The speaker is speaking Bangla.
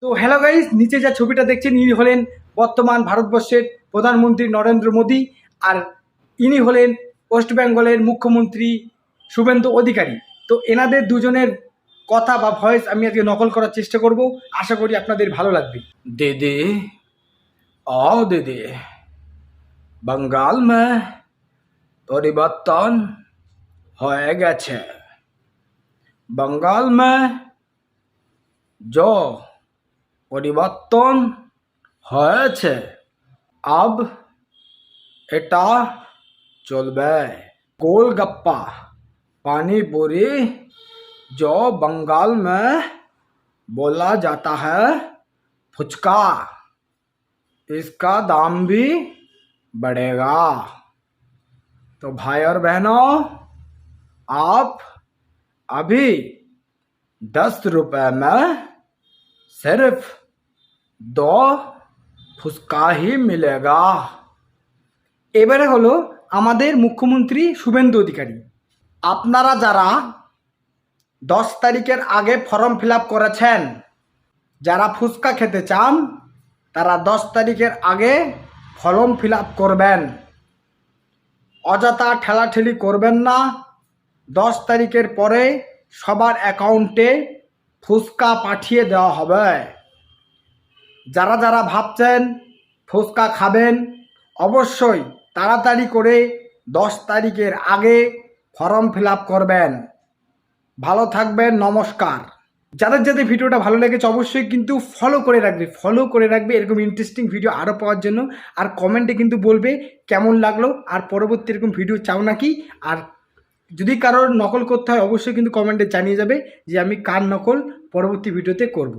তো হ্যালো গাইস, নিচে যা ছবিটা দেখছেন ইনি হলেন বর্তমান ভারতবর্ষের প্রধানমন্ত্রী নরেন্দ্র মোদী, আর ইনি হলেন ওয়েস্ট বেঙ্গলের মুখ্যমন্ত্রী শুভেন্দু অধিকারী। তো এনাদের দুজনের কথা বা ভয়েস আমি আজকে নকল করার চেষ্টা করব, আশা করি আপনাদের ভালো লাগবে। দিদি ও দিদি, बंगाल में পরিবর্তন হয়ে গেছে। बंगाल में जो পরিবর্তন হয়েছে अब এটা চলবে। गोलगप्पा पानी पूरी जो बंगाल में बोला जाता है फुचका, इसका दाम भी बढ़ेगा। तो भाई और बहनों, आप अभी 10 रुपए में सिर्फ 2 ফুচকা ही मिलेगा। এবারে হলো আমাদের মুখ্যমন্ত্রী শুভেন্দু অধিকারী। আপনারা যারা 10 তারিখের আগে ফর্ম ফিল আপ করেছেন, যারা ফুচকা খেতে চান তারা 10 তারিখের আগে ফর্ম ফিল আপ করবেন। অযথা ঠেলাঠেলি করবেন না। 10 তারিখের পরে সবার অ্যাকাউন্টে ফুচকা পাঠিয়ে দেওয়া হবে। যারা যারা ভাবছেন ফুচকা খাবেন, অবশ্যই তাড়াতাড়ি করে 10 তারিখের আগে ফর্ম ফিল আপ করবেন। ভালো থাকবেন, নমস্কার। যাদের যাদের ভিডিওটা ভালো লেগেছে অবশ্যই কিন্তু ফলো করে রাখবে এরকম ইন্টারেস্টিং ভিডিও আরও পাওয়ার জন্য। আর কমেন্টে কিন্তু বলবে কেমন লাগলো, আর পরবর্তী এরকম ভিডিও চাও নাকি। আর যদি কারোর নকল করতে হয় অবশ্যই কিন্তু কমেন্টে জানিয়ে যাবে যে আমি কার নকল পরবর্তী ভিডিওতে করব।